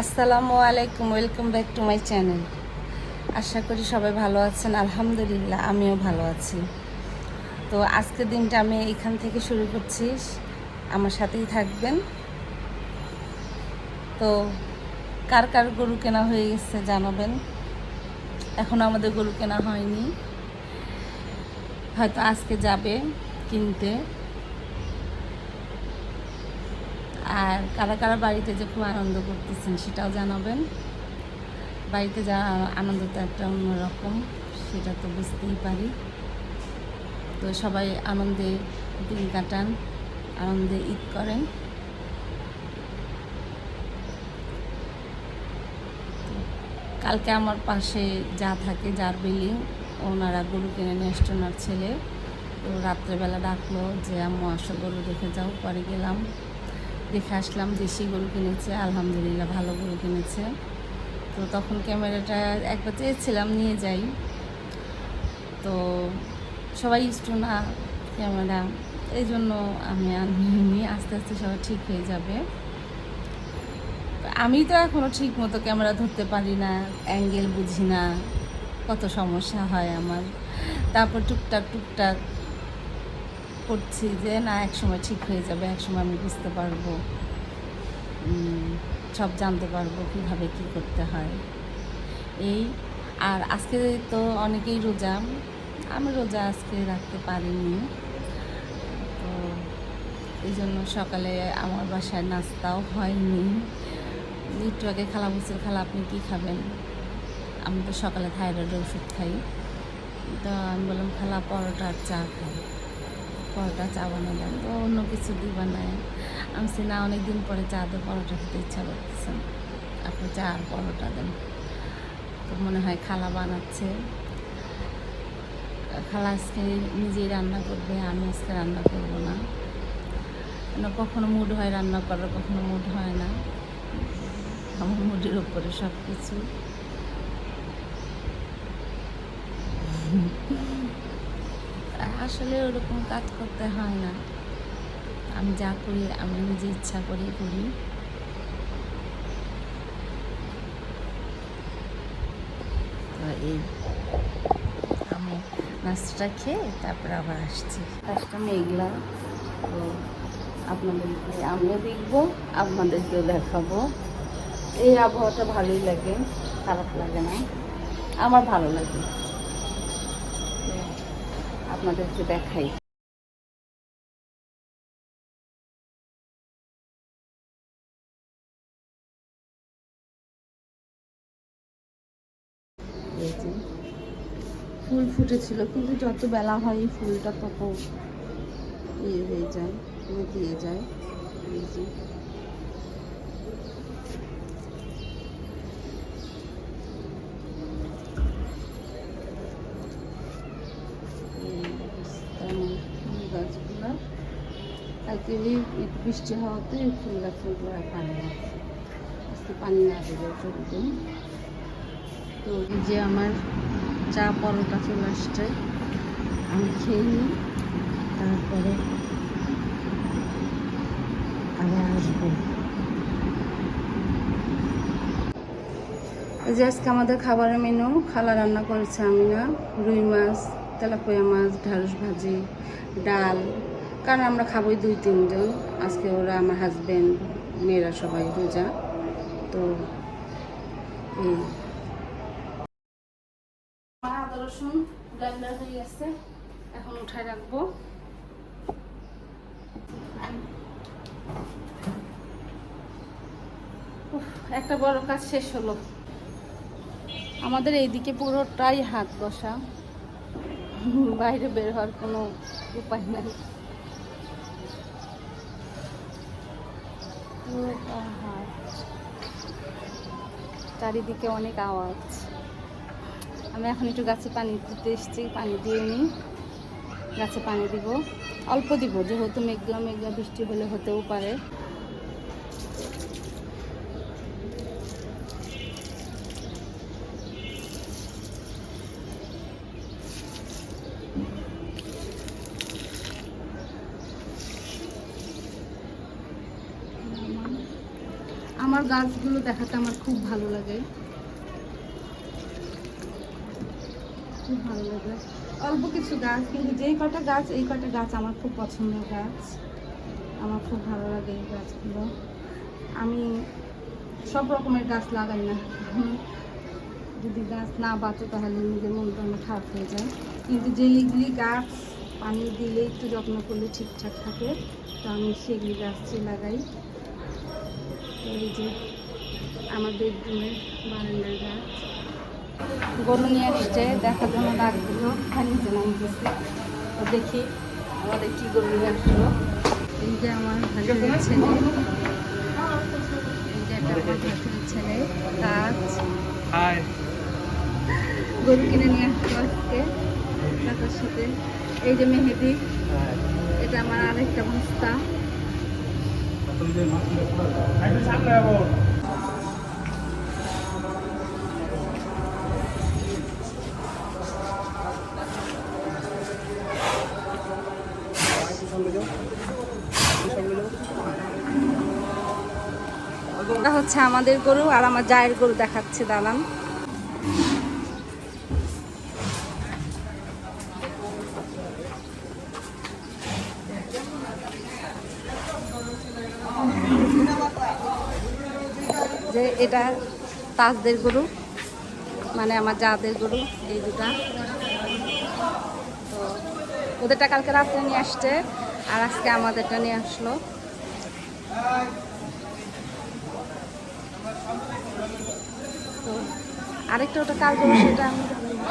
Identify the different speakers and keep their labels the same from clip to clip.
Speaker 1: আসসালামু আলাইকুম, welcome back to my channel. আশা করি সবাই ভালো আছেন। আলহামদুলিল্লাহ আমিও ভালো আছি। তো আজকের দিনটা আমি এখান থেকে শুরু করছি, আমার সাথেই থাকবেন। তো কার কার গরু কেনা হয়ে গেছে জানাবেন। এখনও আমাদের গরু কেনা হয়নি, হয়তো আজকে যাবে কিনতে। আর কারা কারা বাড়িতে যে খুব আনন্দ করতেছেন সেটাও জানাবেন। বাড়িতে যা আনন্দ তো একটা অন্যরকম, সেটা তো বুঝতেই পারি। তো সবাই আনন্দে দিন কাটান, আনন্দে ঈদ করেন। কালকে আমার পাশে যা থাকে, যার বিল্ডিং, ওনারা গরু কিনে নিয়ে আসছে, ওনার ছেলে। তো রাত্রেবেলা ডাকলো যে আম্মু আসো গরু দেখে যাও। পরে গেলাম, দেখে আসলাম। দেশি গরু কিনেছে, আলহামদুলিল্লাহ ভালো গরু কিনেছে। তো তখন ক্যামেরাটা একবার চেয়েছিলাম নিয়ে যাই, তো সবাই ইস্টু না ক্যামেরা, এই জন্য আমি আনিনি। আস্তে আস্তে সবাই ঠিক হয়ে যাবে। আমি তো এখনও ঠিক মতো ক্যামেরা ধরতে পারি না, অ্যাঙ্গেল বুঝি না, কত সমস্যা হয় আমার। তারপর টুকটাক টুকটাক করছি যে না, এক সময় ঠিক হয়ে যাবে, এক সময় আমি বুঝতে পারবো, সব জানতে পারবো কীভাবে কী করতে হয়। এই আর আজকে তো অনেকেই রোজা, আমি রোজা আজকে রাখতে পারিনি। তো এই জন্য সকালে আমার বাসায় নাস্তাও হয়নি। একটু আগে খালা বলছিল, খালা আপনি কী খাবেন? আমি তো সকালে থাইরয়েডের ওষুধ খাই। তো আমি বললাম খালা পরোটা আর চা খাই। পরোটা চা বানালাম, তো অন্য কিছু দিবা নাই। আমি না, অনেক দিন পরে চা দিয়ে পরোটা খেতে ইচ্ছা করতেছে, আপনি চা আর পরোটা দেন। তো মনে হয় খালা বানাচ্ছে। খালা আজকে নিজেই রান্না করবে, আমি আজকে রান্না করব না। কেন, কখনো মুড হয় রান্না করার, কখনো মুড হয় না। আমার মুডের উপরে সব কিছু। আসলে ওরকম কাজ করতে হয় না, আমি যা করি আমি নিজে ইচ্ছা করেই করি। তো এই আমি নাস্তাটা খেয়ে তারপরে আবার আসছি। কাজটা মেঘলা, তো আপনাদেরকে আমিও দেখবো, আপনাদেরকেও দেখাবো। এই আবহাওয়াটা ভালোই লাগে, খারাপ লাগে না, আমার ভালো লাগে। আপনাদেরকে দেখাই। এই যে ফুল ফুটেছিল, কিন্তু যত বেলা হয় এই ফুলটা তত ইয়ে হয়ে যায়, মুটিয়ে যায়। এই যে ফুল গাছগুলো কালকে একটু বৃষ্টি হওয়াতে ফুল গাছগুলো পানি আছে, আজকে পানি না দিলেও চলবে। তো এই যে আমার চা পরোটা চলে আসছে, আমি খেয়ে নিই, তারপরে আবার আসবো। এই যে আজকে আমাদের খাবারের মেনু, খালা রান্না করেছে, আমি না, রুই মাছ, তেলাপিয়া মাছ, ঢ্যাঁড়স ভাজি, ডাল। কারণ আমরা খাবোই 2-3 জন। আজকে ওরা, আমার হাজব্যান্ড, মেয়েরা সবাই রোজা। তো এই আদা রসুন ব্লেন্ডার হয়ে গেছে, এখন উঠায় রাখবো। একটা বড় কাজ শেষ হলো। আমাদের এইদিকে পুরোটাই হাত বসা, বাইরে বের হওয়ার কোনো উপায় নাই। চারিদিকে অনেক আওয়াজ। আমি এখন একটু গাছে পানি দিতে এসেছি, পানি দিয়ে নিই। গাছে পানি দিব, অল্প দিব, যেহেতু মেঘলা মেঘলা বৃষ্টি হলে হতেও পারে। আমার
Speaker 2: আমার গাছগুলো দেখাতে আমার খুব ভালো লাগে, খুব ভালো লাগে। অল্প কিছু গাছ, কিন্তু যেই কটা গাছ, এই কটা গাছ আমার খুব পছন্দের গাছ, আমার খুব ভালো লাগে এই গাছগুলো। আমি সব রকমের গাছ লাগাই না, যদি গাছ না বাঁচে তাহলে নিজের মনটা অনেক খারাপ হয়ে যায়। কিন্তু যেইগুলি গাছ পানি দিলে একটু যত্ন করলে ঠিকঠাক থাকে, তো আমি সেগুলি গাছই লাগাই। তো এই যে আমার বেডরুমের বারান্দার গাছ। গরু নিয়ে আসছে, দেখার জন্য ডাকগুলো নিচে নামতেছে। তো দেখি আমাদের কি গরু নিয়ে আসলো। এই যে আমার ভাইয়ের ছেলে, এই যে একটা আমার ভাইয়ের ছেলে কাজ গরু কিনে নিয়ে আসলো আজকে কাকার সাথে। এই যে মেহেদি, এটা আমার আরেকটা বস্তা। এটা হচ্ছে আমাদের গরু, আর আমার জায়ের গরু দেখাচ্ছে দালান। যে এটা তাজদের গরু, মানে আমার জাদের গরু, এই দুটা। তো ওদেরটা কালকে রাত্রে নিয়ে আসছে, আর আজকে আমাদেরটা নিয়ে আসলো। তো আরেকটা ওটা কার গরু সেটা আমি জানি না।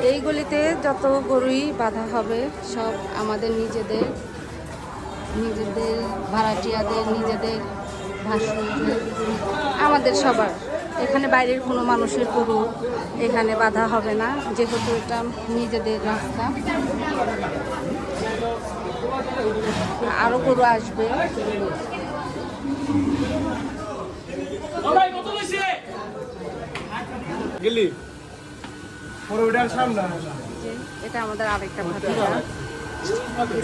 Speaker 2: এই গলিতে যত গরুই বাঁধা হবে সব আমাদের নিজেদের, নিজেদের ভাড়াটিয়াদের, নিজেদের ভাসুরদের, আমাদের সবার। এখানে বাইরের কোনো মানুষের গরু এখানে বাঁধা হবে না, যেহেতু এটা নিজেদের রাস্তা। আরও গরু আসবে। এটা আমাদের আরেকটা ভাতিজা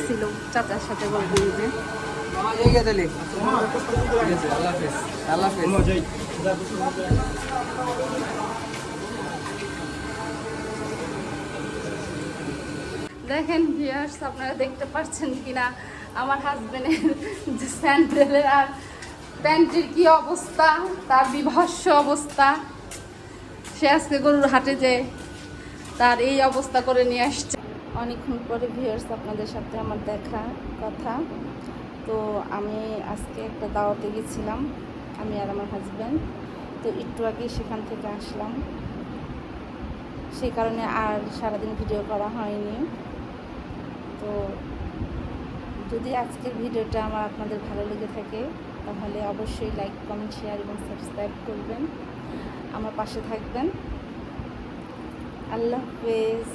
Speaker 2: ছিল চাচার সাথে গল্প নিতে। দেখেন ভিউয়ার্স, আপনারা দেখতে পাচ্ছেন কিনা আমার হাজবেন্ডের যে স্যান্ডেলের আর প্যান্টের কি অবস্থা, তার বিভৎস অবস্থা। সে আজকে গরুর হাটে যে তার এই অবস্থা করে নিয়ে আসছে। অনেকক্ষণ পরে ভিউয়ার্স আপনাদের সাথে আমার দেখা কথা। তো আমি আজকে একটা দাওয়াতে গেছিলাম, আমি আর আমার হাজব্যান্ড। তো একটু আগে সেখান থেকে আসলাম, সেই কারণে আর সারাদিন ভিডিও করা হয়নি। তো যদি আজকের ভিডিওটা আমার আপনাদের ভালো লেগে থাকে তাহলে অবশ্যই লাইক, কমেন্ট, শেয়ার এবং সাবস্ক্রাইব করবেন, আমার পাশে থাকবেন। আল্লাহ হাফেজ।